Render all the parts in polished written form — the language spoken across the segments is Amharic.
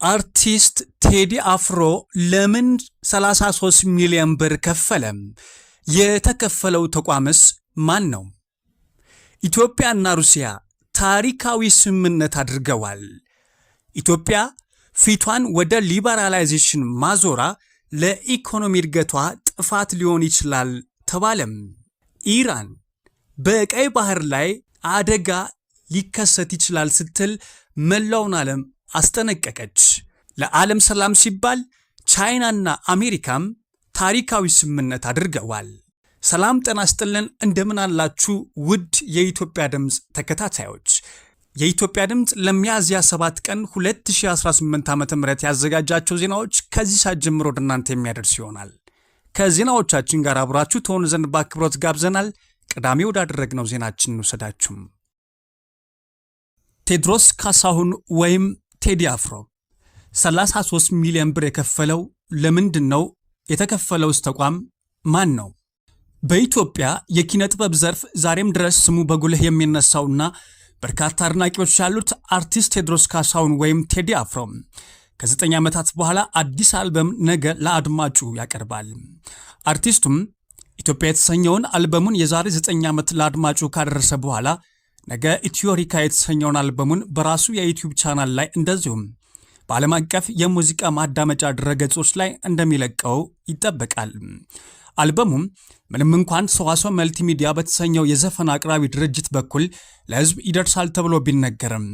አርቲስት ቴዲ አፍሮ ለምን 33 ሚሊዮን ብር ከፈለ? የተከፈለው ተቋምስ ማን ነው? ኢትዮጵያና ሩሲያ ታሪካዊ ስምምነት አድርገዋል። ኢትዮጵያ ፊቷን ወደ ሊበራላይዜሽን ማዞራ ለኢኮኖሚ እድገቷ ጥፋት ሊሆን ይችላል ተባለም። ኢራን በቀይ ባህር ላይ አደጋ ሊከሰት ይችላል ስትል መላውን ዓለም አስጠነቀቀች። ለዓለም ሰላም ሲባል ቻይናና አሜሪካም ታሪካዊ ስምምነት አድርገዋል። ሰላም ጤና ይስጥልን፣ እንደምን አላችሁ ውድ የኢትዮጵያ ድምፅ ተከታታዮች። የኢትዮጵያ ድምፅ ለሚያዝያ 7 ቀን 2018 ዓ.ም ያዘጋጃቸው ዜናዎች ከዚህ ሰዓት ጀምሮ ወደ እናንተ የሚያደርስ ይሆናል። ከዜናዎቻችን ጋር አብራችሁ ትሆኑ ዘንድ በአክብሮት ጋብዘናል። ቀዳሚ ወዳደረግነው ዜናችን እንውሰዳችሁ። ቴዎድሮስ ካሳሁን ወይም ቴዲ አፍሮ 33 ሚሊዮን ብር የከፈለው ለምንድን ነው? የተከፈለውስ ተቋም ማን ነው? በኢትዮጵያ የኪነ ጥበብ ዘርፍ ዛሬም ድረስ ስሙ በጉልህ የሚነሳውና በርካታ አድናቂዎች ያሉት አርቲስት ቴዎድሮስ ካሳሁን ወይም ቴዲ አፍሮ ከ9 ዓመታት በኋላ አዲስ አልበም ነገ ለአድማጩ ያቀርባል። አርቲስቱም ኢትዮጵያ የተሰኘውን አልበሙን የዛሬ 9 ዓመት ለአድማጩ ካደረሰ በኋላ ነገ ኢትዮሪካ የተሰኘውን አልበሙን በራሱ የዩቲዩብ ቻናል ላይ እንደዚሁም በዓለም አቀፍ የሙዚቃ ማዳመጫ ድረገጾች ላይ እንደሚለቀው ይጠበቃል። አልበሙም ምንም እንኳን ሰዋሰው መልቲሚዲያ በተሰኘው የዘፈን አቅራቢ ድርጅት በኩል ለሕዝብ ይደርሳል ተብሎ ቢነገርም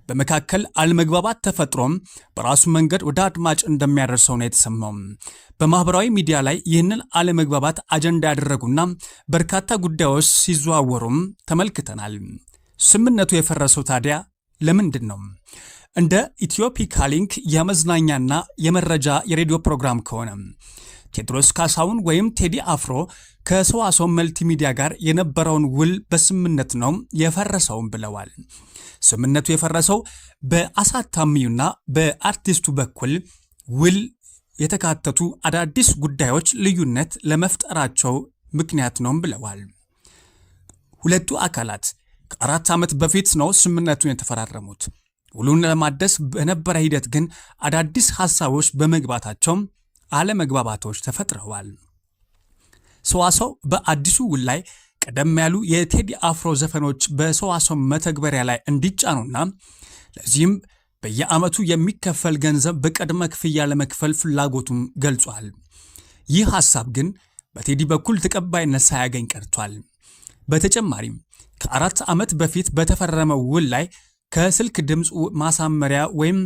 በመካከል አለመግባባት ተፈጥሮም በራሱ መንገድ ወደ አድማጭ እንደሚያደርሰው ነው የተሰማው። በማህበራዊ ሚዲያ ላይ ይህንን አለመግባባት አጀንዳ ያደረጉና በርካታ ጉዳዮች ሲዘዋወሩም ተመልክተናል። ስምምነቱ የፈረሰው ታዲያ ለምንድን ነው? እንደ ኢትዮፒካ ሊንክ የመዝናኛና የመረጃ የሬዲዮ ፕሮግራም ከሆነ ቴዎድሮስ ካሳሁን ወይም ቴዲ አፍሮ ከሰዋሰው መልቲሚዲያ ጋር የነበረውን ውል በስምምነት ነው የፈረሰውም ብለዋል። ስምምነቱ የፈረሰው በአሳታሚውና በአርቲስቱ በኩል ውል የተካተቱ አዳዲስ ጉዳዮች ልዩነት ለመፍጠራቸው ምክንያት ነው ብለዋል። ሁለቱ አካላት ከ4 ዓመት በፊት ነው ስምምነቱን የተፈራረሙት። ውሉን ለማደስ በነበረ ሂደት ግን አዳዲስ ሐሳቦች በመግባታቸው አለመግባባቶች ተፈጥረዋል። ሰዋሰው በአዲሱ ውል ላይ ቀደም ያሉ የቴዲ አፍሮ ዘፈኖች በሰዋሰው መተግበሪያ ላይ እንዲጫኑና ለዚህም በየዓመቱ የሚከፈል ገንዘብ በቅድመ ክፍያ ለመክፈል ፍላጎቱም ገልጿል። ይህ ሐሳብ ግን በቴዲ በኩል ተቀባይነት ሳያገኝ ቀርቷል። በተጨማሪም ከ4 ዓመት በፊት በተፈረመው ውል ላይ ከስልክ ድምፅ ማሳመሪያ ወይም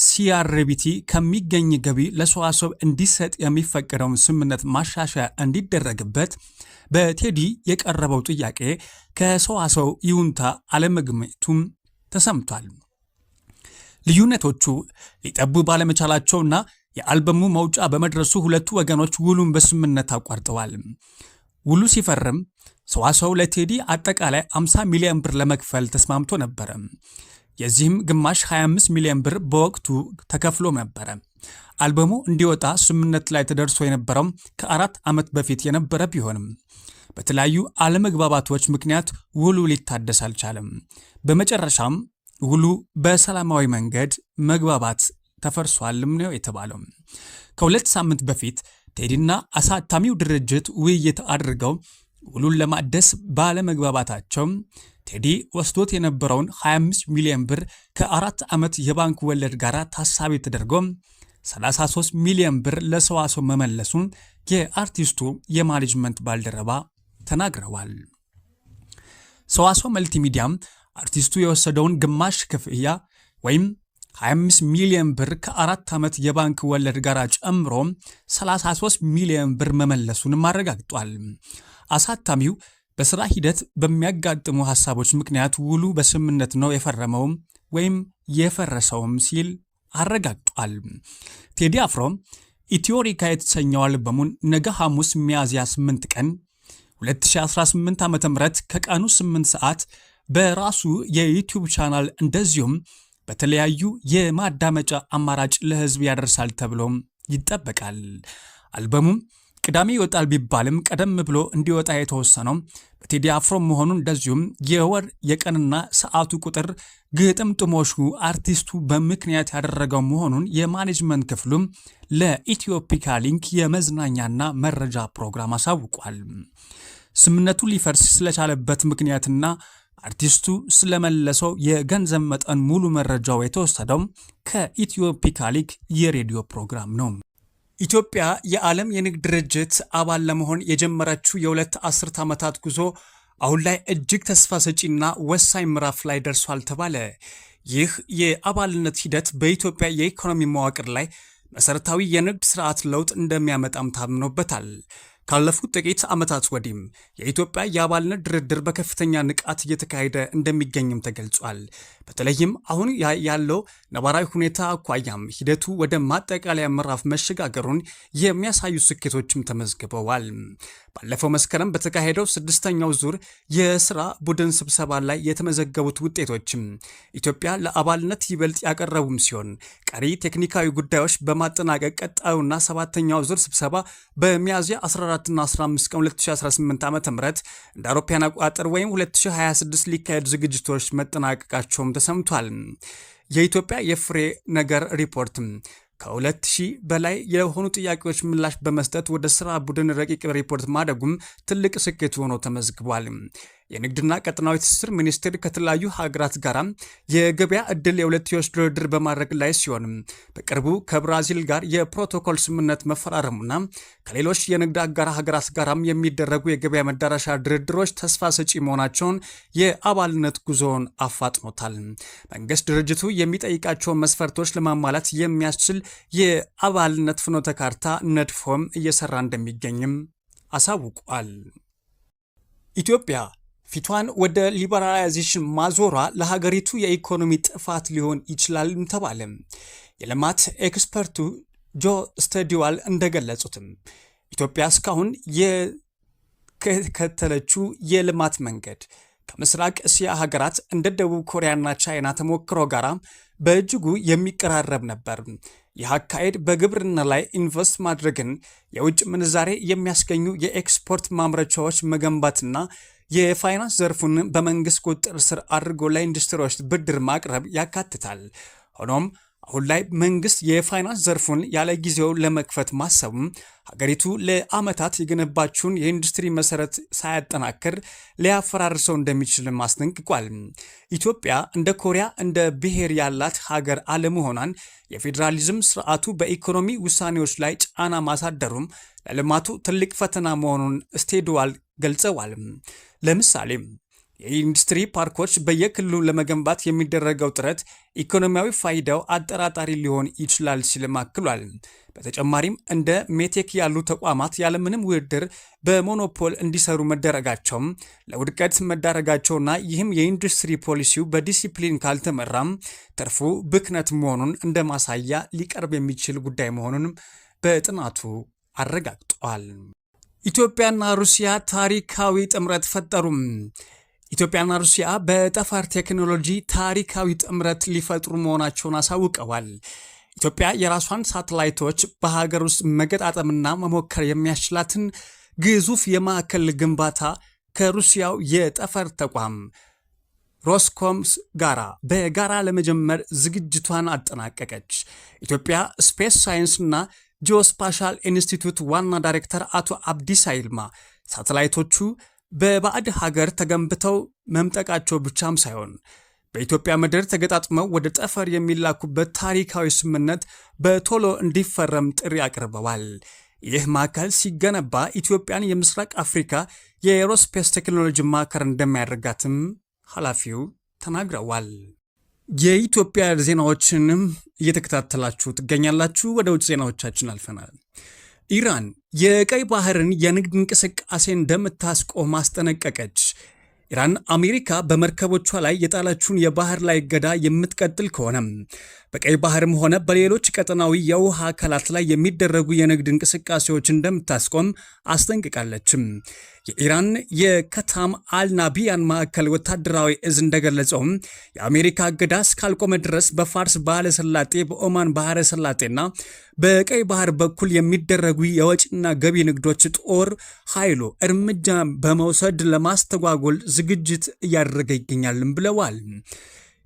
ሲአርቢቲ ከሚገኝ ገቢ ለሰዋሰው እንዲሰጥ የሚፈቀደውን ስምምነት ማሻሻያ እንዲደረግበት በቴዲ የቀረበው ጥያቄ ከሰዋሰው ይሁንታ አለመግኘቱም ተሰምቷል። ልዩነቶቹ ሊጠቡ ባለመቻላቸውና የአልበሙ መውጫ በመድረሱ ሁለቱ ወገኖች ውሉን በስምምነት አቋርጠዋል። ውሉ ሲፈርም ሰዋሰው ለቴዲ አጠቃላይ 50 ሚሊዮን ብር ለመክፈል ተስማምቶ ነበረ። የዚህም ግማሽ 25 ሚሊዮን ብር በወቅቱ ተከፍሎ ነበረ። አልበሙ እንዲወጣ ስምምነት ላይ ተደርሶ የነበረው ከ4 ዓመት በፊት የነበረ ቢሆንም በተለያዩ አለመግባባቶች ምክንያት ውሉ ሊታደስ አልቻለም። በመጨረሻም ውሉ በሰላማዊ መንገድ መግባባት ተፈርሷልም ነው የተባለው። ከ2 ሳምንት በፊት ቴዲና አሳታሚው ድርጅት ውይይት አድርገው ውሉን ለማደስ ባለመግባባታቸው ቴዲ ወስዶት የነበረውን 25 ሚሊዮን ብር ከ4 ዓመት የባንክ ወለድ ጋር ታሳቢ ተደርጎ 33 ሚሊዮን ብር ለሰዋሰው መመለሱን የአርቲስቱ የማኔጅመንት ባልደረባ ተናግረዋል። ሰዋሰው መልቲሚዲያም አርቲስቱ የወሰደውን ግማሽ ክፍያ ወይም 25 ሚሊዮን ብር ከ4 ዓመት የባንክ ወለድ ጋር ጨምሮ 33 ሚሊዮን ብር መመለሱንም አረጋግጧል። አሳታሚው በሥራ ሂደት በሚያጋጥሙ ሐሳቦች ምክንያት ውሉ በስምምነት ነው የፈረመውም ወይም የፈረሰውም ሲል አረጋግጧል። ቴዲ አፍሮ ኢትዮሪካ የተሰኘው አልበሙን ነገ ሐሙስ ሚያዝያ 8 ቀን 2018 ዓ.ም ከቀኑ 8 ሰዓት በራሱ የዩቲዩብ ቻናል እንደዚሁም በተለያዩ የማዳመጫ አማራጭ ለሕዝብ ያደርሳል ተብሎም ይጠበቃል። አልበሙም ቅዳሜ ይወጣል ቢባልም ቀደም ብሎ እንዲወጣ የተወሰነው በቴዲ አፍሮ መሆኑን እንደዚሁም የወር የቀንና ሰዓቱ ቁጥር ግጥምጥሞሹ አርቲስቱ በምክንያት ያደረገው መሆኑን የማኔጅመንት ክፍሉም ለኢትዮፒካ ሊንክ የመዝናኛና መረጃ ፕሮግራም አሳውቋል። ስምምነቱ ሊፈርስ ስለቻለበት ምክንያትና አርቲስቱ ስለመለሰው የገንዘብ መጠን ሙሉ መረጃው የተወሰደው ከኢትዮፒካ ሊንክ የሬዲዮ ፕሮግራም ነው። ኢትዮጵያ የዓለም የንግድ ድርጅት አባል ለመሆን የጀመረችው የሁለት አስርት ዓመታት ጉዞ አሁን ላይ እጅግ ተስፋ ሰጪና ወሳኝ ምዕራፍ ላይ ደርሷል ተባለ። ይህ የአባልነት ሂደት በኢትዮጵያ የኢኮኖሚ መዋቅር ላይ መሰረታዊ የንግድ ስርዓት ለውጥ እንደሚያመጣም ታምኖበታል። ካለፉት ጥቂት ዓመታት ወዲህም የኢትዮጵያ የአባልነት ድርድር በከፍተኛ ንቃት እየተካሄደ እንደሚገኝም ተገልጿል። በተለይም አሁን ያለው ነባራዊ ሁኔታ አኳያም ሂደቱ ወደ ማጠቃለያ ምዕራፍ መሸጋገሩን የሚያሳዩ ስኬቶችም ተመዝግበዋል። ባለፈው መስከረም በተካሄደው ስድስተኛው ዙር የስራ ቡድን ስብሰባ ላይ የተመዘገቡት ውጤቶችም ኢትዮጵያ ለአባልነት ይበልጥ ያቀረቡም ሲሆን ቀሪ ቴክኒካዊ ጉዳዮች በማጠናቀቅ ቀጣዩና ሰባተኛው ዙር ስብሰባ በሚያዝያ 14ና 15 ቀን 2018 ዓ.ም እንደ አውሮፓውያን አቆጣጠር ወይም 2026 ሊካሄዱ ዝግጅቶች መጠናቀቃቸውም ተሰምቷል። የኢትዮጵያ የፍሬ ነገር ሪፖርት ከ2000 በላይ የሆኑ ጥያቄዎች ምላሽ በመስጠት ወደ ስራ ቡድን ረቂቅ ሪፖርት ማደጉም ትልቅ ስኬት ሆኖ ተመዝግቧል። የንግድና ቀጠናዊ ትስስር ሚኒስቴር ከተለያዩ ሀገራት ጋር የገበያ እድል የሁለትዮሽ ድርድር በማድረግ ላይ ሲሆን በቅርቡ ከብራዚል ጋር የፕሮቶኮል ስምምነት መፈራረሙና ከሌሎች የንግድ አጋር ሀገራት ጋራም የሚደረጉ የገበያ መዳረሻ ድርድሮች ተስፋ ሰጪ መሆናቸውን የአባልነት ጉዞውን አፋጥኖታል። መንግስት ድርጅቱ የሚጠይቃቸውን መስፈርቶች ለማሟላት የሚያስችል የአባልነት ፍኖተ ካርታ ነድፎም እየሰራ እንደሚገኝም አሳውቋል። ኢትዮጵያ ፊቷን ወደ ሊበራላይዜሽን ማዞሯ ለሀገሪቱ የኢኮኖሚ ጥፋት ሊሆን ይችላል ተባለ። የልማት ኤክስፐርቱ ጆ ስቴዲዋል እንደገለጹትም ኢትዮጵያ እስካሁን የከተለችው የልማት መንገድ ከምስራቅ እስያ ሀገራት እንደ ደቡብ ኮሪያና ቻይና ተሞክሮ ጋር በእጅጉ የሚቀራረብ ነበር። ይህ አካሄድ በግብርና ላይ ኢንቨስት ማድረግን፣ የውጭ ምንዛሬ የሚያስገኙ የኤክስፖርት ማምረቻዎች መገንባትና የፋይናንስ ዘርፉን በመንግስት ቁጥጥር ስር አድርጎ ለኢንዱስትሪዎች ብድር ማቅረብ ያካትታል። ሆኖም አሁን ላይ መንግስት የፋይናንስ ዘርፉን ያለ ጊዜው ለመክፈት ማሰቡም ሀገሪቱ ለዓመታት የገነባችውን የኢንዱስትሪ መሰረት ሳያጠናክር ሊያፈራርሰው እንደሚችልም አስጠንቅቋል። ኢትዮጵያ እንደ ኮሪያ እንደ ብሔር ያላት ሀገር አለመሆኗን የፌዴራሊዝም ስርዓቱ በኢኮኖሚ ውሳኔዎች ላይ ጫና ማሳደሩም ለልማቱ ትልቅ ፈተና መሆኑን ስቴድዋል ገልጸዋል። ለምሳሌ የኢንዱስትሪ ፓርኮች በየክልሉ ለመገንባት የሚደረገው ጥረት ኢኮኖሚያዊ ፋይዳው አጠራጣሪ ሊሆን ይችላል ሲልም አክሏል። በተጨማሪም እንደ ሜቴክ ያሉ ተቋማት ያለምንም ውድድር በሞኖፖል እንዲሰሩ መደረጋቸውም ለውድቀት መዳረጋቸውና ይህም የኢንዱስትሪ ፖሊሲው በዲሲፕሊን ካልተመራም ትርፉ ብክነት መሆኑን እንደ ማሳያ ሊቀርብ የሚችል ጉዳይ መሆኑንም በጥናቱ አረጋግጧል። ኢትዮጵያና ሩሲያ ታሪካዊ ጥምረት ፈጠሩም። ኢትዮጵያና ሩሲያ በጠፈር ቴክኖሎጂ ታሪካዊ ጥምረት ሊፈጥሩ መሆናቸውን አሳውቀዋል። ኢትዮጵያ የራሷን ሳተላይቶች በሀገር ውስጥ መገጣጠምና መሞከር የሚያስችላትን ግዙፍ የማዕከል ግንባታ ከሩሲያው የጠፈር ተቋም ሮስኮምስ ጋራ በጋራ ለመጀመር ዝግጅቷን አጠናቀቀች። ኢትዮጵያ ስፔስ ሳይንስና ጂኦስፓሻል ኢንስቲትዩት ዋና ዳይሬክተር አቶ አብዲሳ ይልማ ሳተላይቶቹ በባዕድ ሀገር ተገንብተው መምጠቃቸው ብቻም ሳይሆን በኢትዮጵያ ምድር ተገጣጥመው ወደ ጠፈር የሚላኩበት ታሪካዊ ስምምነት በቶሎ እንዲፈረም ጥሪ አቅርበዋል። ይህ ማዕከል ሲገነባ ኢትዮጵያን የምስራቅ አፍሪካ የኤሮስፔስ ቴክኖሎጂ ማዕከል እንደሚያደርጋትም ኃላፊው ተናግረዋል። የኢትዮጵያ ዜናዎችንም እየተከታተላችሁ ትገኛላችሁ። ወደ ውጭ ዜናዎቻችን አልፈናል። ኢራን የቀይ ባህርን የንግድ እንቅስቃሴ እንደምታስቆም አስጠነቀቀች። ኢራን አሜሪካ በመርከቦቿ ላይ የጣለችውን የባህር ላይ እገዳ የምትቀጥል ከሆነ በቀይ ባህርም ሆነ በሌሎች ቀጠናዊ የውሃ አካላት ላይ የሚደረጉ የንግድ እንቅስቃሴዎች እንደምታስቆም አስጠንቅቃለችም። የኢራን የከታም አልናቢያን ማዕከል ወታደራዊ እዝ እንደገለጸው የአሜሪካ እገዳ እስካልቆመ ድረስ በፋርስ ባህረ ሰላጤ፣ በኦማን ባህረ ሰላጤና በቀይ ባህር በኩል የሚደረጉ የወጪና ገቢ ንግዶች ጦር ኃይሉ እርምጃ በመውሰድ ለማስተጓጎል ዝግጅት እያደረገ ይገኛልም ብለዋል።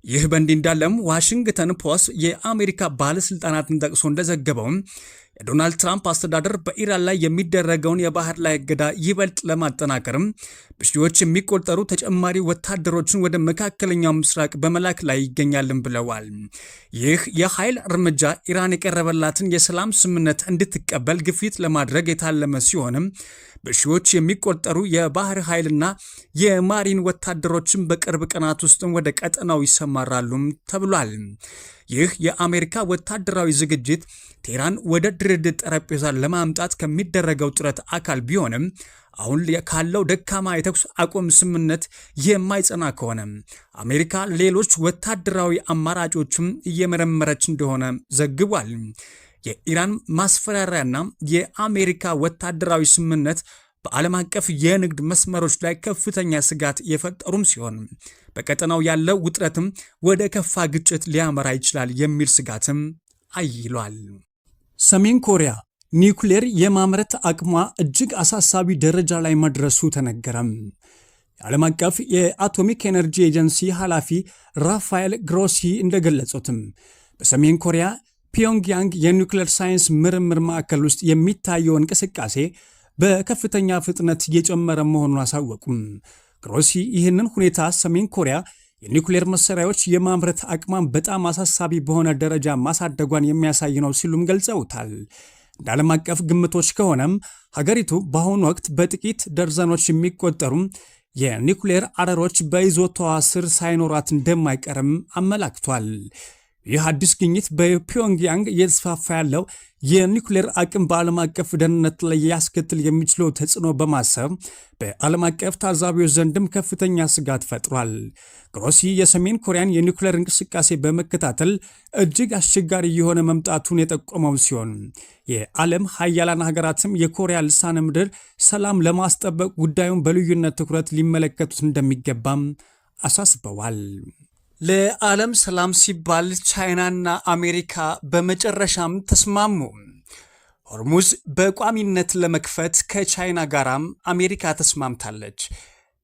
ይህ በእንዲህ እንዳለም ዋሽንግተን ፖስት የአሜሪካ ባለስልጣናትን ጠቅሶ እንደዘገበው የዶናልድ ትራምፕ አስተዳደር በኢራን ላይ የሚደረገውን የባህር ላይ እገዳ ይበልጥ ለማጠናከርም በሺዎች የሚቆጠሩ ተጨማሪ ወታደሮችን ወደ መካከለኛው ምስራቅ በመላክ ላይ ይገኛልን ብለዋል። ይህ የኃይል እርምጃ ኢራን የቀረበላትን የሰላም ስምምነት እንድትቀበል ግፊት ለማድረግ የታለመ ሲሆንም በሺዎች የሚቆጠሩ የባህር ኃይልና የማሪን ወታደሮችን በቅርብ ቀናት ውስጥም ወደ ቀጠናው ይሰማራሉም ተብሏል። ይህ የአሜሪካ ወታደራዊ ዝግጅት ቴህራን ወደ ድርድር ጠረጴዛ ለማምጣት ከሚደረገው ጥረት አካል ቢሆንም አሁን ካለው ደካማ የተኩስ አቁም ስምምነት የማይጸና ከሆነ አሜሪካ ሌሎች ወታደራዊ አማራጮችም እየመረመረች እንደሆነ ዘግቧል። የኢራን ማስፈራሪያና የአሜሪካ ወታደራዊ ስምምነት በዓለም አቀፍ የንግድ መስመሮች ላይ ከፍተኛ ስጋት የፈጠሩም ሲሆን በቀጠናው ያለው ውጥረትም ወደ ከፋ ግጭት ሊያመራ ይችላል የሚል ስጋትም አይሏል። ሰሜን ኮሪያ ኒውክሌር የማምረት አቅሟ እጅግ አሳሳቢ ደረጃ ላይ መድረሱ ተነገረም። የዓለም አቀፍ የአቶሚክ ኤነርጂ ኤጀንሲ ኃላፊ ራፋኤል ግሮሲ እንደገለጹትም በሰሜን ኮሪያ ፒዮንግያንግ የኒውክሌር ሳይንስ ምርምር ማዕከል ውስጥ የሚታየው እንቅስቃሴ በከፍተኛ ፍጥነት እየጨመረ መሆኑን አሳወቁም። ግሮሲ ይህንን ሁኔታ ሰሜን ኮሪያ የኒውክሌር መሳሪያዎች የማምረት አቅሟን በጣም አሳሳቢ በሆነ ደረጃ ማሳደጓን የሚያሳይ ነው ሲሉም ገልጸውታል። እንደ ዓለም አቀፍ ግምቶች ከሆነም ሀገሪቱ በአሁኑ ወቅት በጥቂት ደርዘኖች የሚቆጠሩ የኒውክሌር አረሮች በይዞታዋ ስር ሳይኖራት እንደማይቀርም አመላክቷል። ይህ አዲስ ግኝት በፒዮንግያንግ እየተስፋፋ ያለው የኒውክሌር አቅም በዓለም አቀፍ ደህንነት ላይ ያስከትል የሚችለው ተጽዕኖ በማሰብ በዓለም አቀፍ ታዛቢዎች ዘንድም ከፍተኛ ስጋት ፈጥሯል። ግሮሲ የሰሜን ኮሪያን የኒውክሌር እንቅስቃሴ በመከታተል እጅግ አስቸጋሪ የሆነ መምጣቱን የጠቆመው ሲሆን የዓለም ሀያላን ሀገራትም የኮሪያ ልሳነ ምድር ሰላም ለማስጠበቅ ጉዳዩን በልዩነት ትኩረት ሊመለከቱት እንደሚገባም አሳስበዋል። ለዓለም ሰላም ሲባል ቻይናና አሜሪካ በመጨረሻም ተስማሙ። ሆርሙዝ በቋሚነት ለመክፈት ከቻይና ጋራም አሜሪካ ተስማምታለች።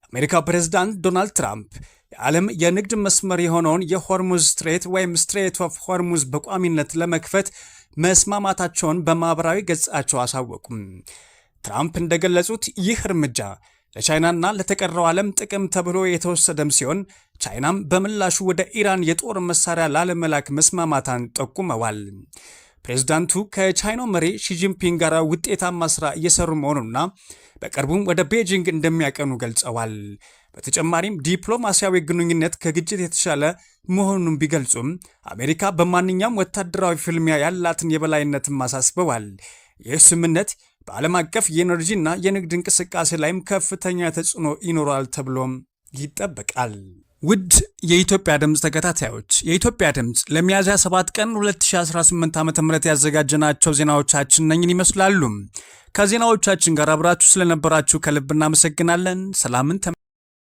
የአሜሪካው ፕሬዝዳንት ዶናልድ ትራምፕ የዓለም የንግድ መስመር የሆነውን የሆርሙዝ ስትሬት ወይም ስትሬት ኦፍ ሆርሙዝ በቋሚነት ለመክፈት መስማማታቸውን በማኅበራዊ ገጻቸው አሳወቁም። ትራምፕ እንደገለጹት ይህ እርምጃ ለቻይናና ለተቀረው ዓለም ጥቅም ተብሎ የተወሰደም ሲሆን ቻይናም በምላሹ ወደ ኢራን የጦር መሳሪያ ላለመላክ መስማማታን ጠቁመዋል። ፕሬዝዳንቱ ከቻይናው መሪ ሺጂንፒንግ ጋር ውጤታማ ስራ እየሰሩ መሆኑና በቅርቡም ወደ ቤጂንግ እንደሚያቀኑ ገልጸዋል። በተጨማሪም ዲፕሎማሲያዊ ግንኙነት ከግጭት የተሻለ መሆኑን ቢገልጹም አሜሪካ በማንኛውም ወታደራዊ ፍልሚያ ያላትን የበላይነትም አሳስበዋል። ይህ ስምምነት በዓለም አቀፍ የኤነርጂና የንግድ እንቅስቃሴ ላይም ከፍተኛ ተጽዕኖ ይኖራል ተብሎም ይጠበቃል። ውድ የኢትዮጵያ ድምፅ ተከታታዮች የኢትዮጵያ ድምፅ ለሚያዝያ 7 ቀን 2018 ዓ.ም ያዘጋጀናቸው ዜናዎቻችን እነኝን ይመስላሉ። ከዜናዎቻችን ጋር አብራችሁ ስለነበራችሁ ከልብ እናመሰግናለን። ሰላምን